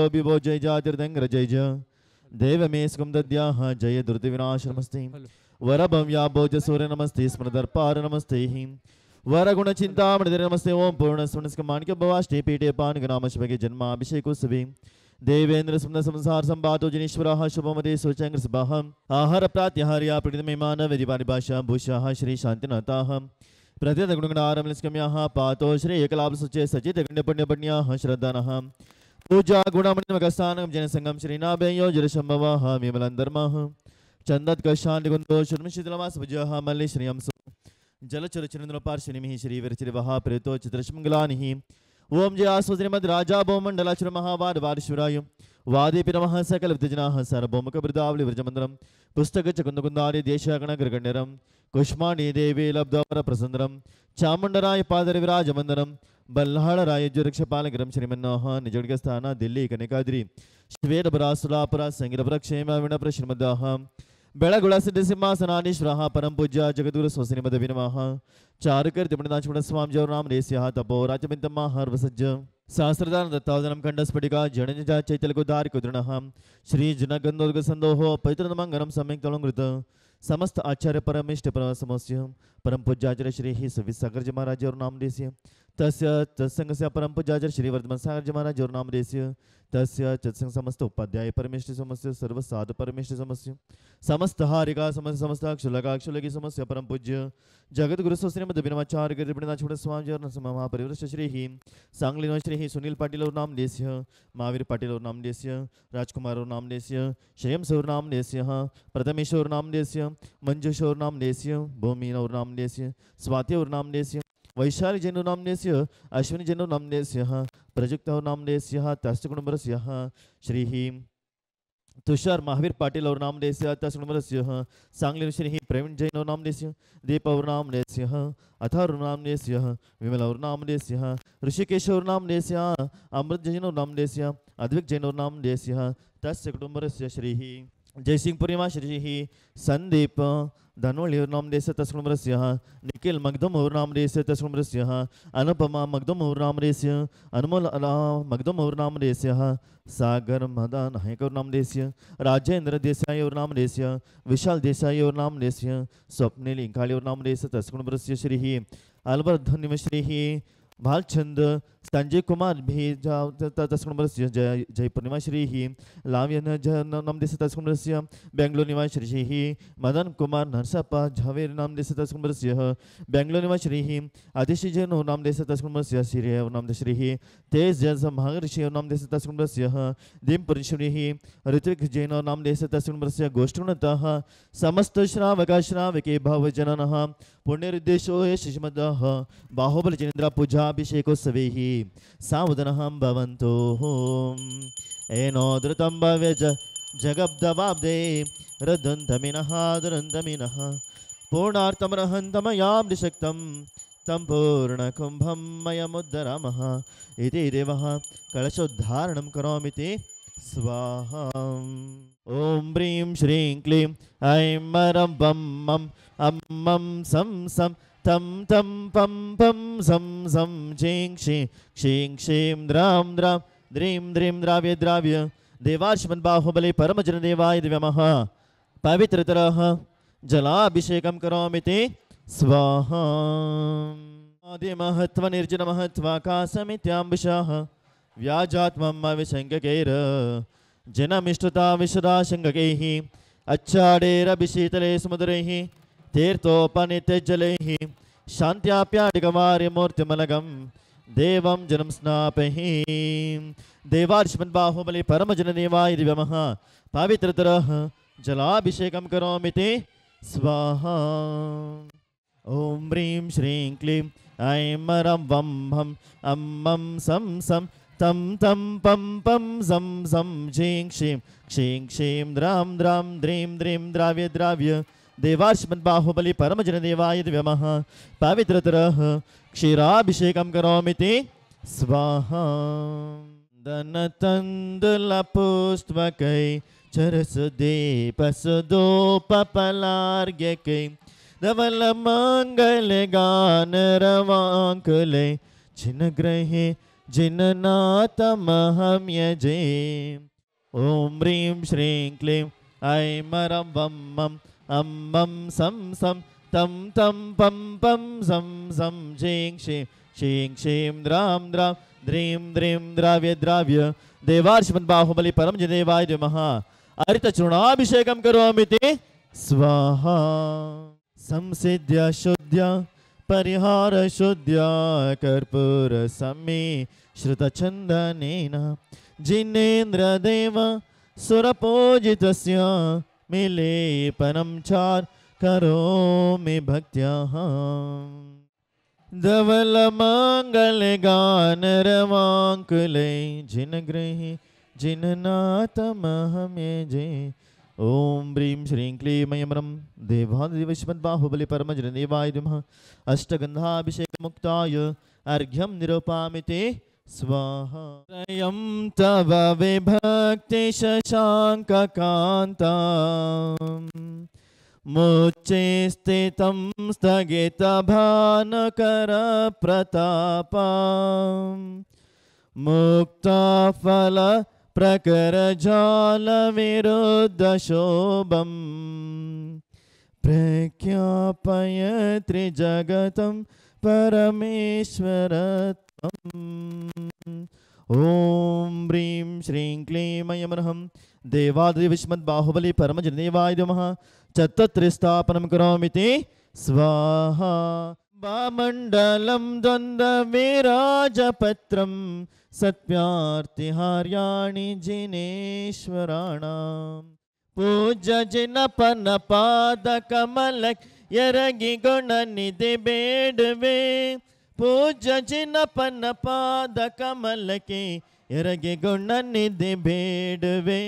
मंगलो विभो जय जातिर्दंगर जय जय देव मे स्कम दद्याः जय दुर्ति विनाश नमस्ते वरभम या भोज सूर्य नमस्ते स्मृदर्पार नमस्ते वरगुण चिंतामणि नमस्ते ओम पूर्ण स्मृतिस्कमानिक भवाष्टे पीठे पानगनाम शिवगे जन्माभिषेकोत्सवे देवेंद्र सुंदर संसार संबातो जनीश्वरः शुभमदे सुचंग्र सभाः आहार प्रात्याहार्या प्रतिमेमान वेदिपारिभाषा भूषाः श्री शांतिनाथाः प्रत्येक गुणगणारमलिस्कम्याः पातो श्री एकलाभ सुचे सचित गण्य पुण्य पुण्याः श्रद्धानः पूजा गुणमणिमकस्थानं जनसंगम श्रीनाभयो जलशंभवः विमलंधर्मः चंदत कशांति गुंदो शुर्मशीतलमास भुजः मल्लि श्रियं जलचर चंद्रपार्श्वनिमिः श्री विरचिरवः प्रेतो चित्रशमंगलानिः ओम जय आस्वद्रिमद राजा भौमंडलाचर महावाद वारश्वराय वादी पिरमः सकल विद्यजनाः सार्वभौमक वृदावली व्रजमंद्रम पुस्तक चकुंदकुंदारि देशगण ग्रगण्यरम कुष्माणी देवी लब्धवर प्रसंद्रम चामुंडराय पादर विराजमंदरम बल्लाळराय जुरक्षपालगरम श्रीमन्नोह निजगस्थान दिल्ली कनकाद्रि श्वेत बरासुलापुरा संगीत प्रक्षेम विणप्र श्रीमद्दाः बेळगुळ सिद्ध सिंहासनाधीश्वरः परम पूज्य जगद्गुरु स्वस्तिमद विनमः चारुकर तिमणनाचुण स्वामी जवराम रेस्यः तपो राजमिन्तमा हर्वसज्ज सहस्रदान दत्तावदनं खंडस्फटिका जणनिजा चैतल्यकुदारि कुद्रणः श्री जुनगंधोदक संदोहो पवित्रमंगलम सम्यक तलंकृत समस्त आचार्य परमेष्ठ परम समस्य परम पूज्याचार्य श्री ही सविसागर जी महाराज और नाम देस्य तस्य तत्संग से परम पूज्याचार्य श्री वर्धमान सागर जी महाराज और नाम देस्य तस्य तत्संग समस्त उपाध्याय परमेष्ठ समस्य सर्व साधु परमेष्ठ समस्य समस्त हारिका समस्त समस्त अक्षुलका अक्षुलकी समस्य परम पूज्य जगत गुरु श्रीमद विनमाचार्य गिरिपणनाथ स्वामी और महापरिवृष्ट श्री ही सांगली श्री ही सुनील पाटिल और नाम देस्य महावीर पाटिल और नाम देस्य राजकुमार और नाम देस्य श्रेयम सौर नाम देस्य प्रथमेश्वर नाम देस्य मंजुषोर नाम देस्य भूमि और नाम देस्य स्वाति और नाम देस्य वैशाली जैनो नाम देस्य अश्विनी जैनो नाम देस्य प्रजुक्त नाम देस्य तस्तकुणुंबरस्य श्री ही तुषार महावीर पाटिल और नाम देस्य तस्तकुणुंबरस्य सांगली श्री ही प्रवीण जैन और नाम देस्य दीप और नाम देस्य अथर्व नाम देस्य विमल और नाम देस्य ऋषिकेश और नाम देस्य अमृत जैन और नाम देस्य अद्विक जैन और नाम देस्य तस्तकुणुंबरस्य श्री ही जयसिंहपुरी श्री ही संदीप धनोळी और नाम देस्य तस्कुणुंबरस्य निखिल मगदम और नाम देस्य तस्कुणुंबरस्य अनुपमा मगदम और नाम देस्य अनमोल मगदम और नाम देस्य सागर मदन नायक और नाम देस्य राजेंद्र देसाई और नाम देस्य विशाल देसाई और नाम देस्य स्वप्निल इंकाळी और नाम देस्य तस्कुणुंबरस्य श्री ही अलबर्ट धन्यम श्री ही भालचंद संजय कुमार भी तस्कुणुंबरस्य जय पूर्णिमा श्री ही लाव्यन नाम देस्य तस्कुणुंबरस्य बेंगलोर निवास श्री ही मदन कुमार नरसप्पा झावेर नाम देस्य तस्कुणुंबरस्य बेंगलोर निवास श्री ही आदिश जैन नाम देस्य तस्कुणुंबरस्य श्री नाम श्री ही तेज जैन महर्षि नाम देस्य तस्कुणुंबरस्य दीमपुरी श्री ही ऋत्विक जैन नाम देस्य तस्कुणुंबरस्य गोष्ठुनतः समस्त श्रावक श्रावके भावजननः पुण्यरुद्देशो हे श्रीमद्दः बाहुबल चंद्र पूजाभिषेकोत्सवे ही सावधानहं भवन्तु एनो धृतं भवे जगब्दवाब्दे रदन्तमिनः दुरन्तमिनः पूर्णार्थमर्हन्तमयां तं पूर्णकुम्भं मयमुद्धरामः इति देवः कलशोद्धारणं करोमीति स्वाहा ओम ह्रीं श्रीं क्लीं ऐं मरं वं मं अं सं सं तं तं पं पं सं सं ह्रीं क्षीं क्षीं क्षीं द्रां द्रां द्रीं द्रीं द्राव्य द्राव्य देवार्षमन् बाहुबले परमजनदेवाय दिव्यमः पवित्रतरः जलाभिषेकं करोमीति स्वाहा आदिमहत्त्वनिर्जनमहत्त्वाकाशमित्याम्बुषः व्याजात्मम् अविशङ्ककैर जनमिष्टता विशदाशङ्ककैः अच्छाडेरभिशीतले समुद्रैः तीर्थोपनित्यजलैः शान्त्याप्याडिकवार्यमूर्तिमलगं देवं जनं स्नापैः देवार्षमन् बाहुबले परमजनदेवाय दिव्यमः पवित्रतरः जलाभिषेकं करोमीति स्वाहा ओम ह्रीं श्रीं क्लीं ऐं मरं वं हं अं सं सं तं तं पं पं सं सं ह्रीं क्षीं क्षीं क्षीं द्रां द्रां द्रीं द्रीं द्राव्य द्राव्य देवार्षमन् बाहुबली परमजनदेवाय दिव्यमः पवित्रतरः क्षीराभिषेकं करोमीति स्वाहा दनतन्दुलपुष्पकै चरसदीपसदोपपलार्घ्यकै धवलमङ्गलगानरवाङ्कुले छिन्नग्रहे जिननाथमहं यजे। ॐ ह्रीं श्रीं क्लीं ऐमरं वं मं अं मं सं सं तं तं पं पं सं सं शीं शीं द्रां द्रां द्रीं द्रीं द्राव्य द्राव्य देवार्षमद्बाहुबली परमजदेवाय नमः। हरितचूर्णाभिषेकं करोमि ते स्वाहा। संसिद्ध्य शुद्ध्य परिहार शुद्ध्य कर्पूर सम्मे श्रुतचन्दनेन जिनेन्द्रदेव सुरपूजितस्य मिलेपनं चार करोमि भक्त्या। धवलमङ्गलगानरवाङ्कुले जिनगृहे जिननाथमहं यजे। ॐ ह्रीं श्रीं क्लीं ऐमरं देवादिदेवश्रीमद्बाहुबली परमजनदेवाय नमः। अष्टगन्धाभिषेकमुक्ताय अर्घ्यं निरूपयामि ते स्वाहा। त्रयं तव विभक्ति शशाङ्ककान्ताम् मुच्चे स्थितं स्थगितभानुकरप्रतापाम् मुक्ताफल प्रकरजालविरुद्धशोभम् प्रख्यापय त्रिजगतं परमेश्वरत्वम्। ॐ ह्रीं श्रीं क्लीं ऐमरं देवादिदेवश्रीमद्बाहुबली परमजनदेवाय नमः। चतुस्त्रिस्थापनं करोमि ते स्वाहा। वामण्डलं द्वन्द्वविराजपत्रं सत्प्रार्तिहार्याणि जिनेश्वराणां पूज्य जिनपनपादकमल यरगि गुणनिधि बेडवे पूज्य जिनपनपादकमल के यरगि गुणनिधि बेडवे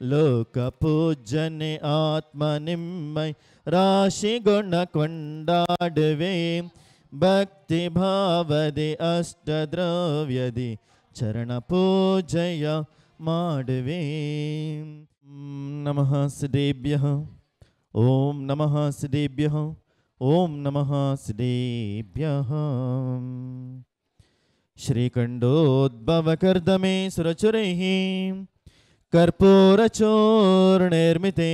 लोक पूजने आत्मनिम्मय राशि गुण ಕೊಂಡಾಡುವೆ ಭಕ್ತಿ ಭಾವದೆ ಅಷ್ಟದ್ರವ್ಯದಿ ಚರಣ ಪೂಜೆಯ ಮಾಡುವೆ. ನಮಃ ಸಿದ್ದೇಭ್ಯಃ ಓಂ ನಮಃ ಸಿದ್ದೇಭ್ಯಃ ಓಂ ನಮಃ ಸಿದ್ದೇಭ್ಯಃ. ಶ್ರೀಕಂಠೋದ್ಭವಕರ್ದಮೇ ಸುರಚುರೈಃ कर्पूरचूर्णनिर्मिते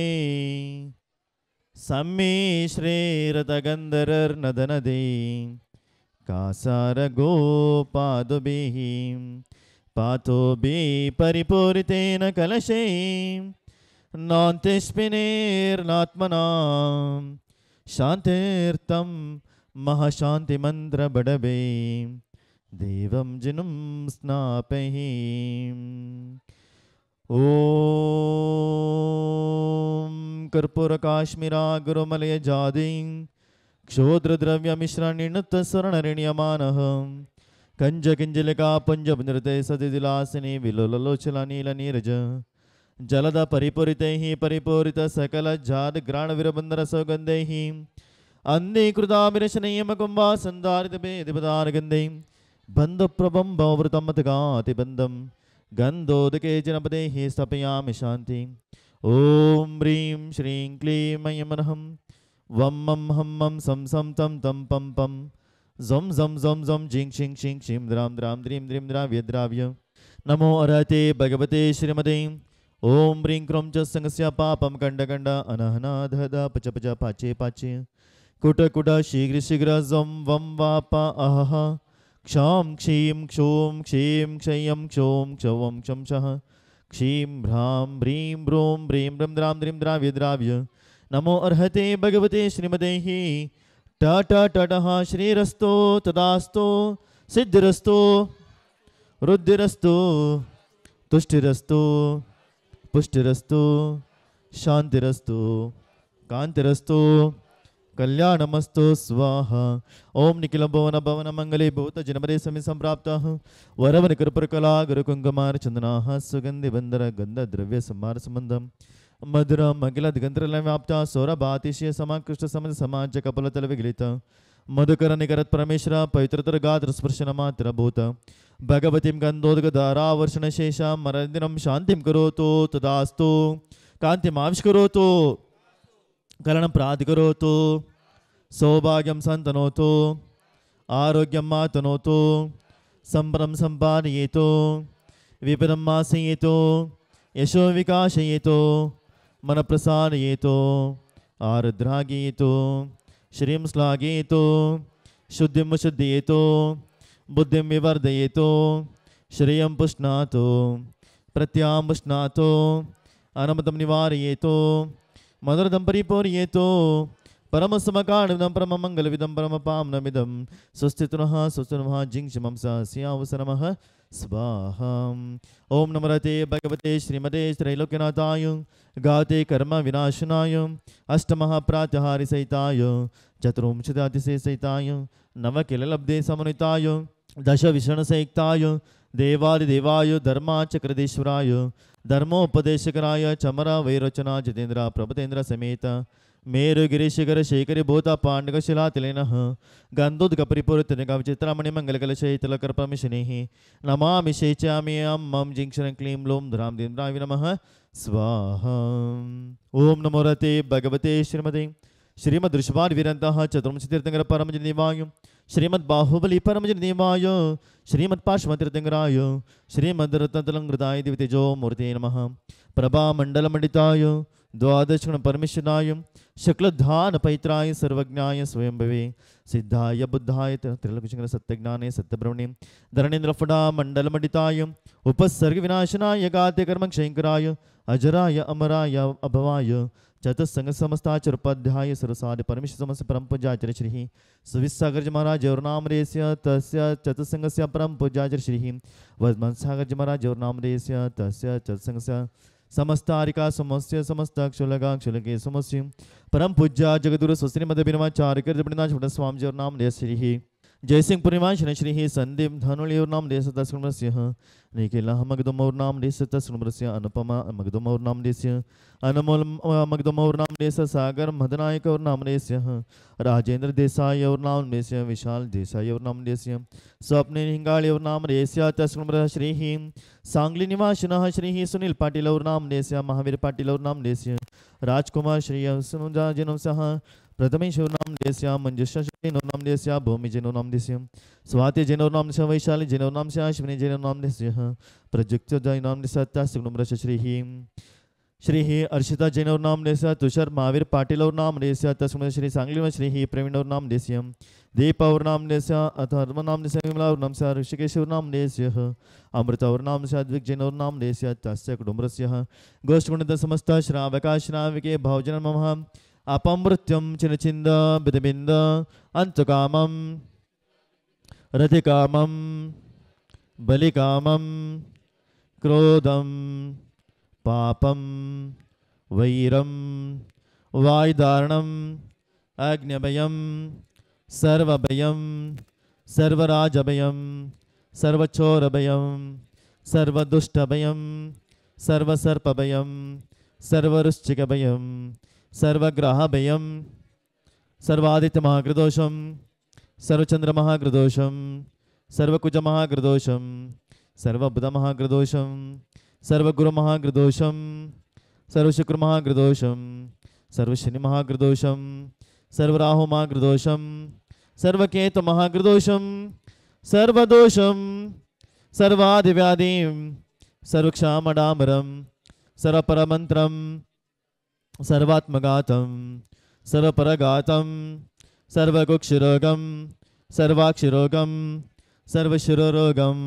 सम्मिश्रेरतगन्धर्नदनदे कासारगोपादुभिः पातोभिः परिपूरितेन कलशे नान्तिष्पिनेर्नात्मनां शान्तिर्तं महाशान्तिमन्त्रबडवे देवं जिनुं स्नापयि. ॐ कर्पूरकाश्मीरा गुरुमलय जादि क्षोद्रद्रव्यमिश्रणिणुत्तस्वर्णरिण्यमानः कञ्जकिञ्जलिका पुञ्जपुञ्जृते सतिदिलासिनी विलोललोचलानीलनीरज जलद परिपूरितैः परिपूरित सकलजातग्राणविरबन्धरसौगन्धैः अन्धीकृताभिरशनयमकुम्भासन्धारितभेदिपदारगन्धैः बन्धुप्रभं भववृतमतगातिबन्धम् गन्धोदके जनपदेः स्थापयामि शान्ति. ॐ ह्रीं श्रीं क्लीं ऐमरं वं मं हं मं सं सं तं तं पं पं झं झं झं झं झिं शिं शिं शिं द्रां द्रां द्रीं द्रीं द्राव्य द्राव्य. नमो अर्हते भगवते श्रीमते. ॐ ह्रीं क्रों च संगस्य पापं खण्ड अनहना धद पच पच पाचे पाचे कुट कुट शीघ्र शीघ्र झं वं वाप अहः क्षां क्षीं क्षों क्षीं क्षयं क्षों क्षवं क्षं क्षः क्षीं भ्रां ह्रीं ब्रूं ब्रीं ब्रं द्रां द्रीं द्राव्य द्राव्य. नमो अर्हते भगवते श्रीमते. टटः श्रीरस्तो तदास्तो सिद्धिरस्तो रुद्धिरस्तो तुष्टिरस्तो पुष्टिरस्तो शांतिरस्तो कांतिरस्तो कल्याणमस्तु स्वाहा. ओम निखिल भवन भवन मंगले भूत जनपदे समी संप्राप्ताः वरवन कृपकला गुरुकुंकुमार चंदनाः सुगंधि बंदर गंध द्रव्य समार संबंधम मधुरा मगिल दिगंधरल व्याप्ता सौरभातिशय समाकृष्ट समझ समाज कपलतल विगलित मधुकर निकरत परमेश्वर पवित्रतर गात्र स्पर्शन मात्र भूत भगवतीं गंधोदक धारावर्षण शेषा मरदिनं शांतिं करोतु तदास्तु कांतिम आविष्करोतु कलनं प्राधिकरोतु सौभाग्यं सन्तनोतु आरोग्यं मातनोतु संपदं सम्पादयेतो विपदं मासयेतो यशो विकासयेतो मनप्रसादयेतो आर्द्रागेतो श्रीं श्लाघयेतो शुद्धिं शुद्धयेतो बुद्धिं विवर्धयेतो श्रेयं पुष्णातो प्रत्यां पुष्णातो अनमतं निवारयेतो मनोरथं परिपूरयेतो परमसमकारणं परममङ्गलविदं परमपावनमिदं स्वस्तितुनः स्वस्तिनः जिङ्क्षमं सस्यावसरमः स्वाहा। ओम नमोते भगवते श्रीमते त्रैलोक्यनाथाय गाते कर्म विनाशनाय अष्टमहाप्रात्यहारि सहिताय चतुर्विंशतिशेषहिताय नवकिललब्धे समन्विताय दश विषणसयुक्ताय देवादिदेवाय धर्माचक्रधीश्वराय धर्मोपदेशकराय चमरा वैरोचना जितेन्द्र प्रभतेन्द्र समेत मेरु गिरीशिखर शेखरी भूता पांडक शिलातिलेनः गन्धोद्गपरिपूरितनिकाविचित्रामणि मङ्गलकलशैतलकर्पमिशनेः नमामि शेचामि मम जिङ्क्षरं क्लीं लों धरां दीन्द्राय नमः स्वाहा। ओम नमो रते भगवते श्रीमते श्रीमद्ऋषभाविरन्तः चतुर्विंशतीर्थंकर परमजनिवाय श्रीमद्बाहुबली परमजनिवाय श्रीमत्पार्श्वतीर्थंकराय श्रीमद्रत्नतलङ्कृताय दिव्यतेजो मूर्ते नमः। प्रभामण्डलमण्डिताय द्वादशगुण परमेश्वराय शुक्लधान पैत्राय सर्वज्ञाय स्वयंभवे सिद्धाय बुद्धाय त्रिलोकशंकर सत्यज्ञाने सत्यब्रह्मणे धरणेन्द्रफड़ा मंडलमण्डिताय उपसर्ग विनाशनाय गाते कर्म क्षयंकराय अजराय अमराय अभवाय चतुस्संग समस्ताचरुपाध्याय सरसाद परमेश्वर समस्त परम पूज्याचार्य श्री सुविसागर महाराज और नाम रेस्य तस्य चतुस्संगस्य परम पूज्याचार्य श्री वर्धमान सागर महाराज और नाम रेस्य तस्य चतुस्संगस्य समस्तारिका समस्य समस्त क्षुलगा क्षुलगे समस्य परम पूज्य जगदुरु स्वस्ति मध्य बिनवाचार्य कृतपणिनाथ स्वामी और नाम देश श्री जयसिंह पूर्णिमा श्री संदीप धनुली और नाम देश तस्मस्य निखिला मगदम और नाम देश तस्मस्य अनुपमा मगदम और नाम देश अनमोल मगदम और नाम देश सागर मदनायक और नाम देश राजेंद्र देसाई और नाम देश विशाल देसाई और नाम देश स्वप्ने हिंगाड़ी और नाम देश तस्मृ श्री सांगली निवासिनः श्री सुनील पाटिल और नाम देश महावीर पाटिल और नाम देश राजकुमार श्री जिनों सह प्रथमेश्वर नाम देश मंजुषा जैनो नाम देश भूमि जैनो नाम देश स्वाति जैनो नाम देश वैशाली जैनो नाम से अश्विनी जैनो नाम देश प्रजुक्त जैन नाम देश तस्मृ श्री अर्षिता जैन और नाम देश तुषार महावीर पाटिल और नाम देश तस्मृ श्री सांगली में श्री प्रवीण और नाम देश दीप और नाम देश अथर्व नाम देश विमला और नाम से ऋषिकेश और नाम देश अमृत और नाम से अद्विक जैन और नाम देश तस्य कुटुंबस्य गोष्ठगुणित समस्त श्रावका श्राविके भावजन मम अपमृत्यं चिन्द बिदबिंद अंतकामं रतिकामं बलिकामं क्रोधं पापं वैरं वायुधारणं अग्निभयं सर्वभयं सर्वराजभयं सर्वचोरभयं सर्वदुष्टभयं सर्वसर्पभयं सर्ववृश्चिकभयं सर्वग्रहभयं सर्वादित्यमहाग्रदोषं सर्वचन्द्रमहाग्रदोषं सर्वकुजमहाग्रदोषं सर्वबुधमहाग्रदोषं सर्वगुरुमहाग्रदोषं सर्वशुक्रमहाग्रदोषं सर्वशनिमहाग्रदोषं सर्वराहुमहाग्रदोषं सर्वकेतुमहाग्रदोषं सर्वदोषं सर्वादिव्याधिं सर्वक्षामडामरं सर्वपरमन्त्रं सर्वात्मघातं सर्वपरघातं सर्वकुक्षरोगं सर्वाक्षरोगं सर्वशिरोरोगं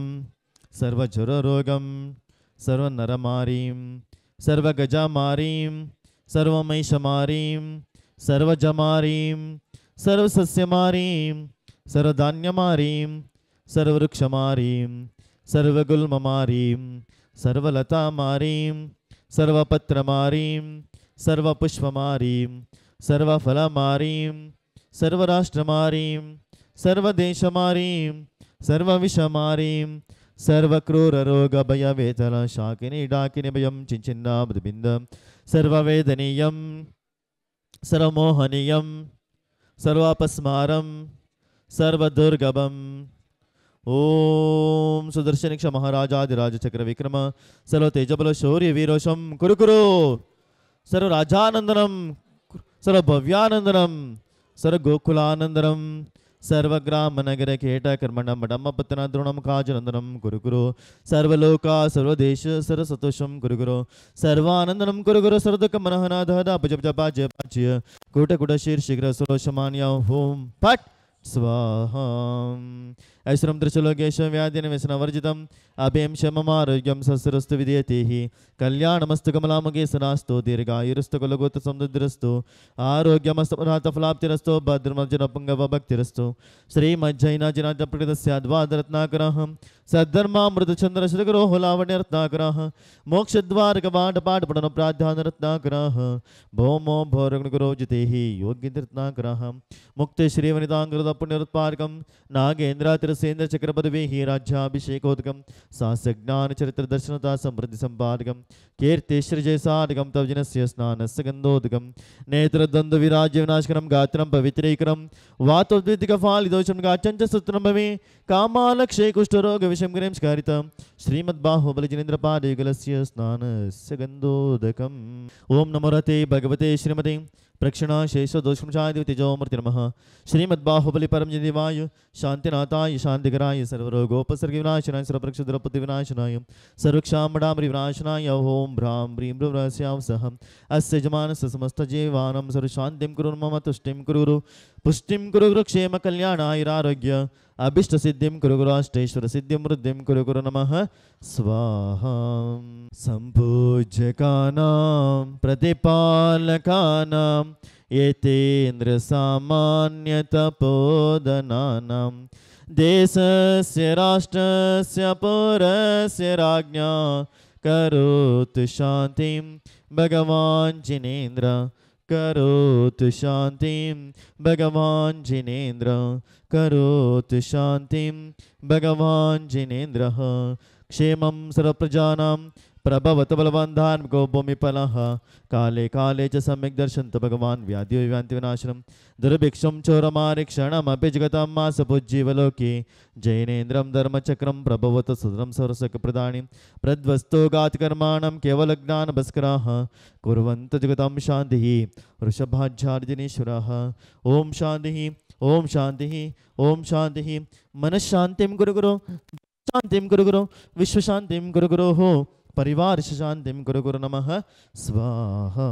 सर्वज्वररोगं सर्वनरमारीं सर्वगजामारीं सर्वमहिषमारीं सर्वजमारीं सर्वसस्यमारीं सर्वधान्यमारीं सर्ववृक्षमारीं सर्वगुल्ममारीं सर्वलतामारीं सर्वपत्रमारीं सर्वपुष्पमारीं सर्वफलमारीं सर्वराष्ट्रमारीं सर्वदेशमारीं सर्वविषमारीं सर्वक्रूररोगभयवेतलशाकिनी डाकिनी भयं चिञ्चिन्नामृतबिन्द सर्ववेदनीयं सर्वमोहनीयं सर्वापस्मारं सर्वदुर्गभम् ओम सुदर्शनिक्ष महाराजाधिराज चक्र विक्रम सर्व तेजबल शौर्य वीरोशम कुरु कुरु सर्व राजानंदनम सर्व भव्यानंदनम सर्व गोकुलानंदनम सर्वग्रामनगर केटकर्मणं मडमपतन द्रोणं काजनन्दनं कुरु कुरु सर्वलोका सर्वदेश सर्वसतोषं कुरु कुरु सर्वानन्दनं कुरु कुरु सर्वदुःखमनहनादहदा भजपजपाज्य कूटकुटशीर्षिग्र सुरोषमान्या होम पट स्वाहा ऐश्वरं त्रिशूलकेशं व्याधिन व्यसनवर्जितम् अभयं शममारोग्यं सस्रस्तु विधीयते हि कल्याणमस्तु कमलामुखे सनास्तु दीर्घायुरस्तु कुलगोत्रसमुद्रस्तु आरोग्यमस्तफलाप्तिरस्तु भद्रमर्जनपुङ्गवभक्तिरस्तु श्रीमज्जैनाजिनाथप्रकृतस्याद्वादरत्नाकरः सद्धर्मामृतचन्द्रश्रीगुरोः लावण्यरत्नाकरः मोक्षद्वारकपाटपाठपठनप्राध्यानरत्नाकरः भौमो भौरगुणगुरोजितेः योग्यरत्नाकरः मुक्तिश्रीवनिताङ्कृतपुण्यरुत्पादकं नागेन्द्रातिरसेन्द्रचक्रपदवीः राज्याभिषेकोदकं शास्त्रज्ञानचरित्रदर्शनता समृद्धिसम्पादकं कीर्तिश्रीजयसाधकं तवजनस्य स्नानस्य गन्धोदकं नेत्रद्वन्द्वविराज्यविनाशकरं गात्रं पवित्रीकरं वातोद्वितिकफालिदोषं गाचञ्च सूत्रं भवे कामालक्षे कुष्ठरोगविषं गिरिं स्कारितं श्रीमद्बाहुबलजिनेन्द्रपादयुगलस्य स्नानस्य गन्धोदकम् ॐ नमो रते भगवते श्रीमते प्रक्षिणा शेषदोषादितेजोमूर्ति नमः श्रीमद्बाहुबली परमजनिवाय शांतिनाथाय शांतिकराय सर्वरोगोपसर्गविनाशनाय सर्वप्रक्षुद्रपतिविनाशनाय सर्वक्षामडामृविनाशनाय ओं भ्रां ब्रीं ब्रह्मस्यां सहम् अस्य यजमानस्य समस्तजीवानां सर्वशान्तिं कुरु मम तुष्टिं कुरु पुष्टिं कुरु क्षेमकल्याणायुरारोग्य अभीष्टसिद्धिं कुरु अष्टैश्वरसिद्धिं वृद्धिं कुरु नमः स्वाहा सम्पूज्यकानां प्रतिपालकानां एतेन्द्रसामान्यतपोदनानां देशस्य राष्ट्रस्य पुरस्य राज्ञा करोतु शान्तिं भगवान् जिनेन्द्र करोतु शान्तिं भगवान् जिनेन्द्र करोतु शान्तिं भगवान् जिनेन्द्रः क्षेमं सर्वप्रजानां प्रभवत बलवान् धार्मिको भूमिफलः काले काले च सम्यक् दर्शन्तु भगवान् व्याधिविनाशनं दुर्भिक्षं चोरमारिक्षणमपि जगतां मासपुज्जीवलोके जैनेन्द्रं धर्मचक्रं प्रभवत सुदरं सर्वसकप्रदानीं प्रद्वस्तो गातकर्माणं केवलज्ञानभस्कराः कुर्वन्तु जगतां शान्तिः वृषभाज्यार्जनेश्वरः ॐ शान्तिः ॐ शान्तिः ॐ शान्तिः मनश्शान्तिं कुरु शान्तिं कुरु विश्वशान्तिं कुरु परिवार शान्तिं कुरु नमः स्वाहा।